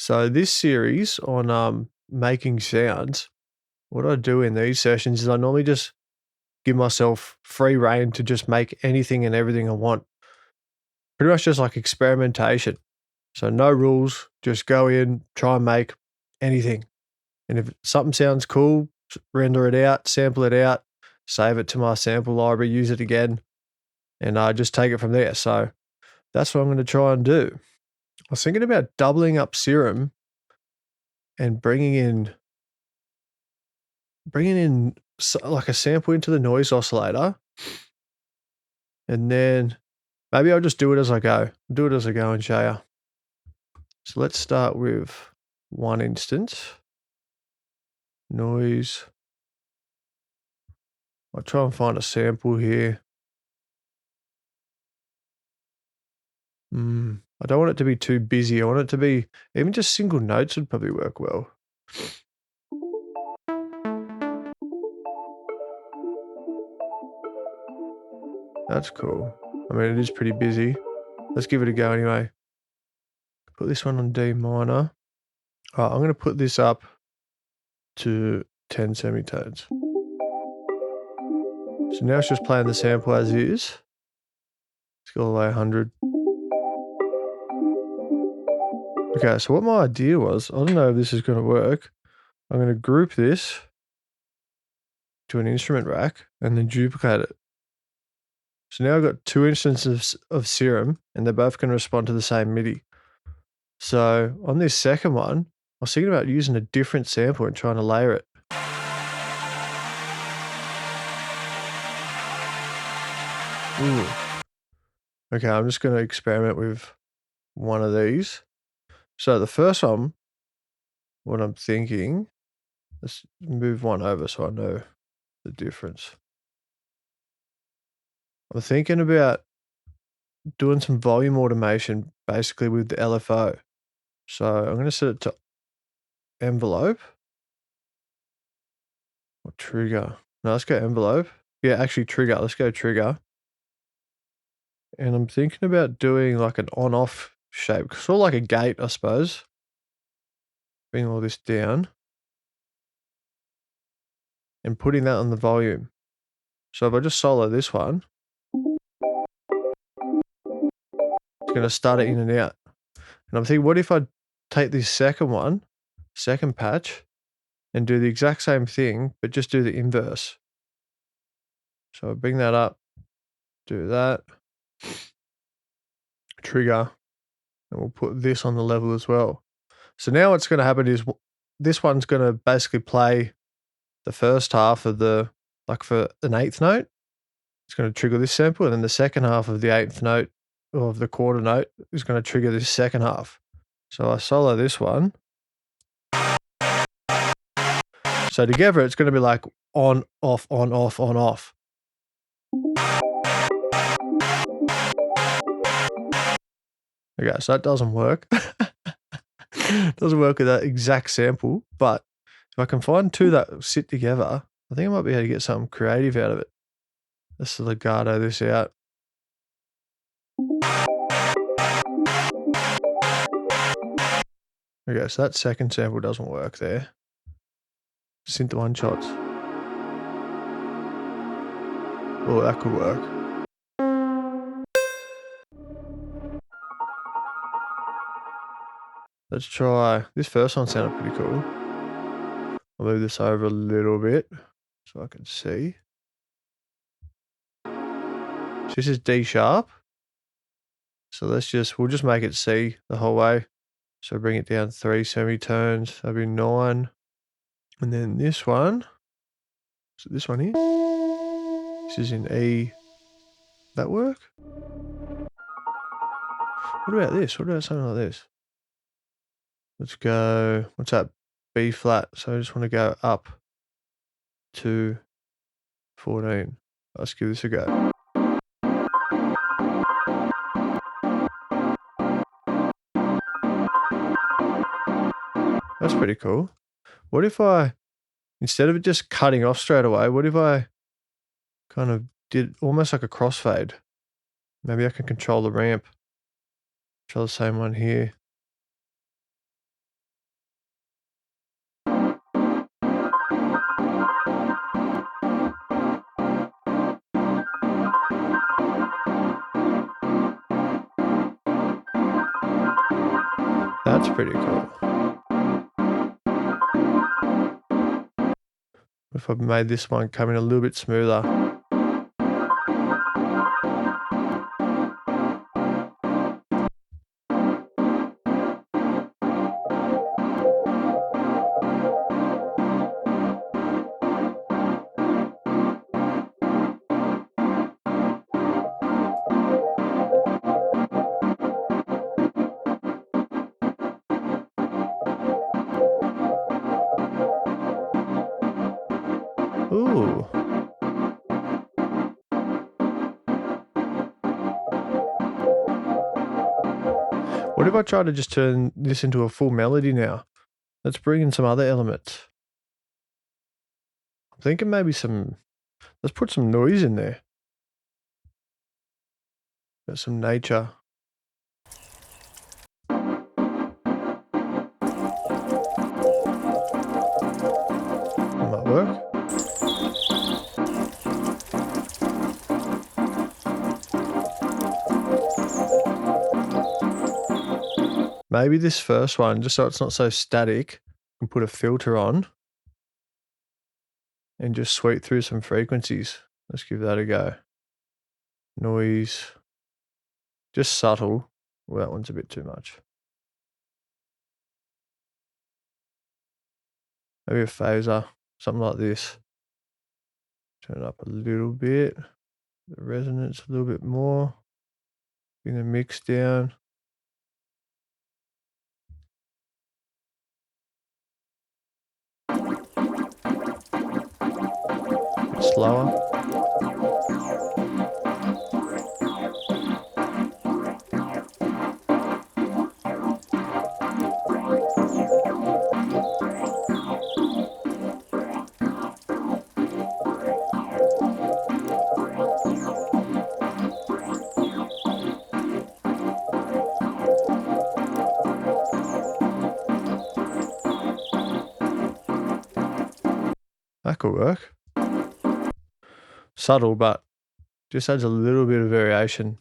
So this series on making sounds, what I do in these sessions is I normally just give myself free rein to just make anything and everything I want. Pretty much just like experimentation. So no rules, just go in, try and make anything. And if something sounds cool, render it out, sample it out, save it to my sample library, use it again, and just take it from there. So that's what I'm going to try and do. I was thinking about doubling up Serum and bringing in like a sample into the noise oscillator, and then maybe I'll just do it as I go. Do it as I go and show you. So let's start with one instance. Noise. I'll try and find a sample here. I don't want it to be too busy. I want it to be, even just single notes would probably work well. That's cool. I mean, it is pretty busy. Let's give it a go anyway. Put this one on D minor. All right, I'm going to put this up to 10 semitones. So now it's just playing the sample as is. Let's go all the way 100. Okay, so what my idea was, I don't know if this is going to work. I'm going to group this to an instrument rack and then duplicate it. So now I've got two instances of Serum and they're both going to respond to the same MIDI. So on this second one, I was thinking about using a different sample and trying to layer it. Ooh. Okay, I'm just going to experiment with one of these. So the first one, what I'm thinking, let's move one over so I know the difference. I'm thinking about doing some volume automation basically with the LFO. So I'm going to set it to envelope or trigger. No, let's go envelope. Yeah, actually trigger. Let's go trigger. And I'm thinking about doing like an on-off shape, sort of like a gate, I suppose. Bring all this down and putting that on the volume. So if I just solo this one, it's going to start it in and out. And I'm thinking, what if I take this second one, second patch, and do the exact same thing, but just do the inverse. So I bring that up, do that, trigger, and we'll put this on the level as well. So now what's going to happen is this one's going to basically play the first half of the, like for an eighth note, it's going to trigger this sample, and then the second half of the eighth note, or of the quarter note, is going to trigger this second half. So I solo this one. So together it's going to be like on, off, on, off, on, off. Okay, so that doesn't work. Doesn't work with that exact sample, but if I can find two that sit together, I think I might be able to get something creative out of it. Let's legato this out. Okay, so that second sample doesn't work there. Synth one shots. Oh, that could work. Let's try, this first one sounded pretty cool. I'll move this over a little bit so I can see. So this is D sharp. So we'll just make it C the whole way. So bring it down 3 semitones, that'll be 9. And then this one, so this one here, this is in E. That work? What about this? What about something like this? Let's go, what's that? B flat. So I just want to go up to 14. Let's give this a go. That's pretty cool. What if instead of it just cutting off straight away, what if I kind of did almost like a crossfade? Maybe I can control the ramp. Control the same one here. That's pretty cool. If I made this one come in a little bit smoother. Ooh. What if I try to just turn this into a full melody now? Let's bring in some other elements. I'm thinking maybe let's put some noise in there. Got some nature. Might work. Maybe this first one, just so it's not so static, I can put a filter on and just sweep through some frequencies. Let's give that a go. Noise. Just subtle. Well, that one's a bit too much. Maybe a phaser, something like this. Turn it up a little bit. The resonance a little bit more. Bring the mix down. A bit slower. That could work. Subtle, but just adds a little bit of variation.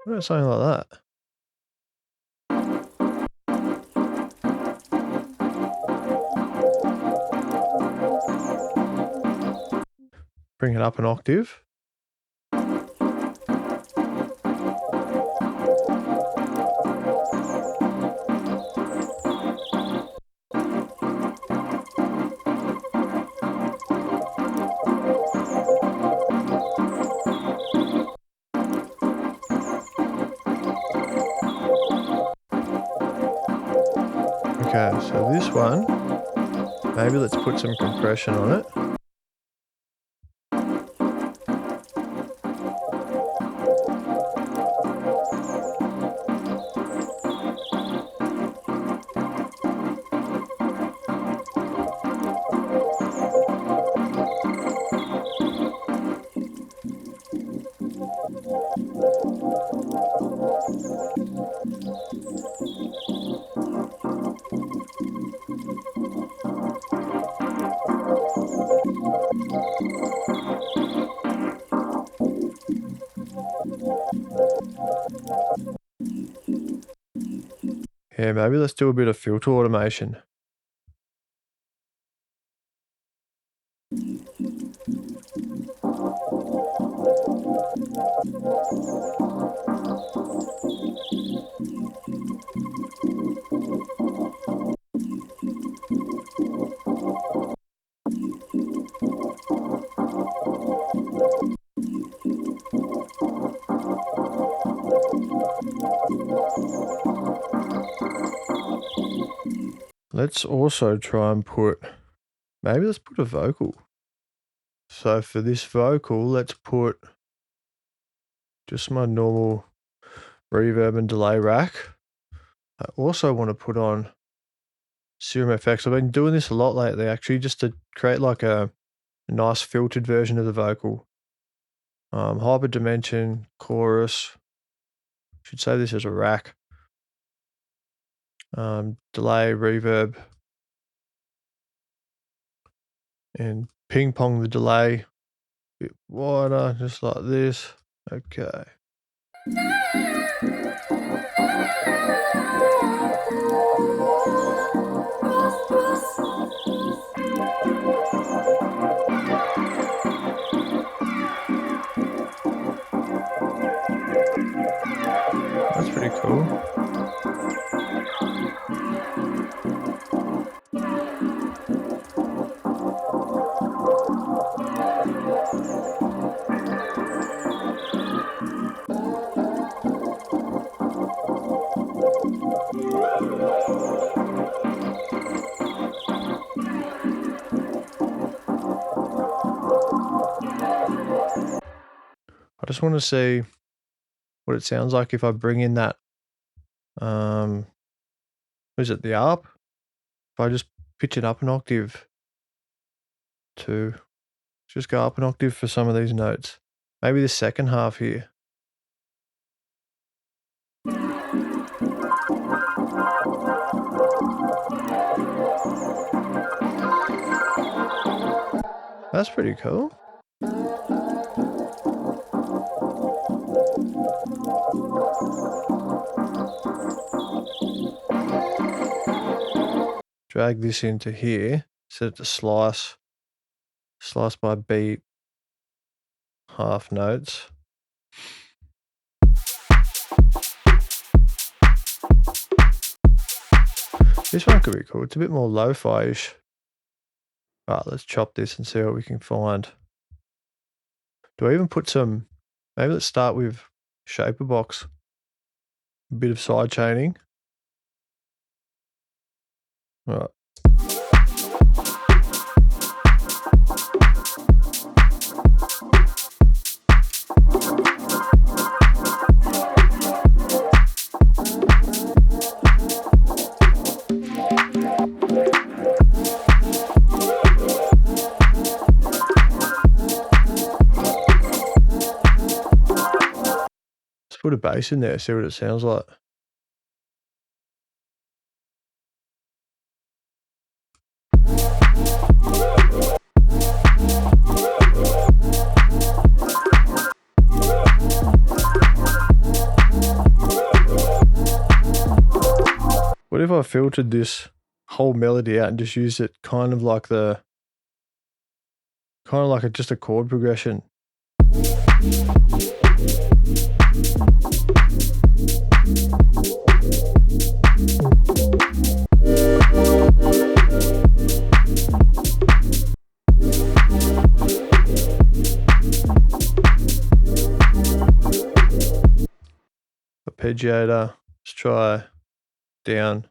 What about something like that? Bring it up an octave. Okay, so this one, maybe let's put some compression on it. Yeah, maybe let's do a bit of filter automation. Let's also try and maybe let's put a vocal. So for this vocal, let's put just my normal reverb and delay rack. I also want to put on Serum effects. I've been doing this a lot lately, actually, just to create like a nice filtered version of the vocal. Hyperdimension, chorus. Should say this as a rack. Delay, reverb, and ping pong the delay a bit wider, just like this. Okay. That's pretty cool. I just want to see what it sounds like if I bring in that, what is it, the ARP? If I just pitch it up an octave to just go up an octave for some of these notes. Maybe the second half here. That's pretty cool. Drag this into here, set it to slice by beat, half notes. This one could be cool. It's a bit more lo-fi-ish. Alright, let's chop this and see what we can find. Do I even put some, maybe let's start with shaper box. A bit of side chaining. Alright. Let's put a bass in there, see what it sounds like. What if I filtered this whole melody out and just used it kind of like just a chord progression? Arpeggiator, let's try down.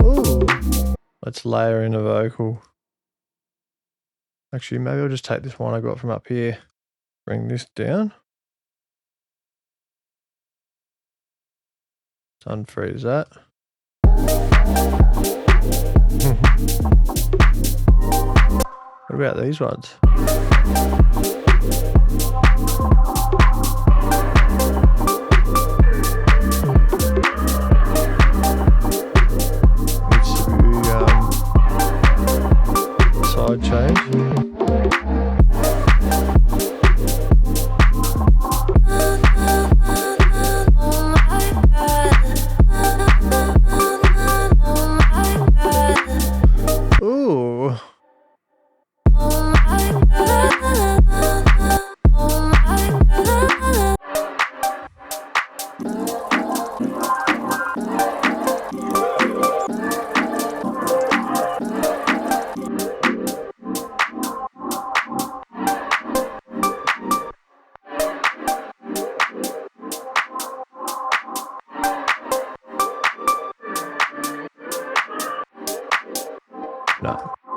Ooh. Let's layer in a vocal. Actually, maybe I'll just take this one I got from up here, bring this down. Let's unfreeze that. What about these ones? Needs to be side change. Ooh.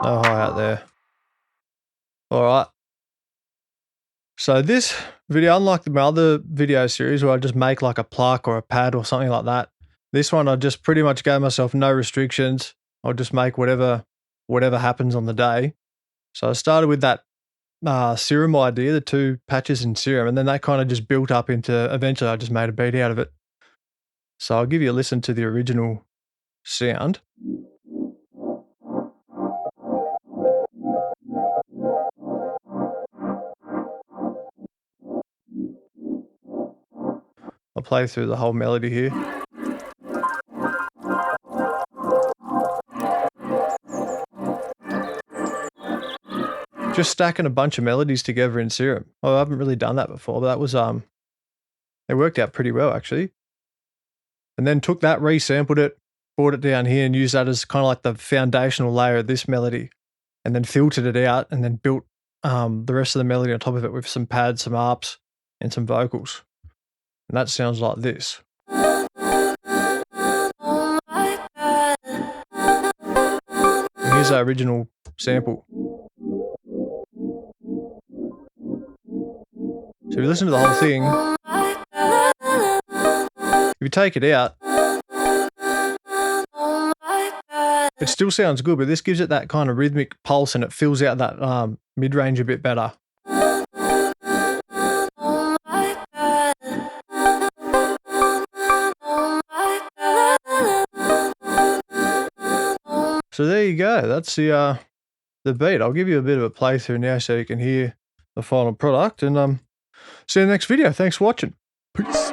No hi-hat there. Alright. So this video, unlike my other video series where I just make like a pluck or a pad or something like that, this one I just pretty much gave myself no restrictions. I'll just make whatever happens on the day. So I started with that Serum idea, the 2 patches in Serum, and then that kind of just built up into, eventually I just made a beat out of it. So I'll give you a listen to the original sound. I'll play through the whole melody here. Just stacking a bunch of melodies together in Serum. Oh, I haven't really done that before, but that was it worked out pretty well actually. And then took that, resampled it, brought it down here and used that as kind of like the foundational layer of this melody, and then filtered it out and then built the rest of the melody on top of it with some pads, some arps, and some vocals. And that sounds like this. And here's our original sample. So if you listen to the whole thing, if you take it out, it still sounds good, but this gives it that kind of rhythmic pulse and it fills out that mid-range a bit better. So there you go. That's the beat. I'll give you a bit of a playthrough now so you can hear the final product, and see you in the next video. Thanks for watching. Peace.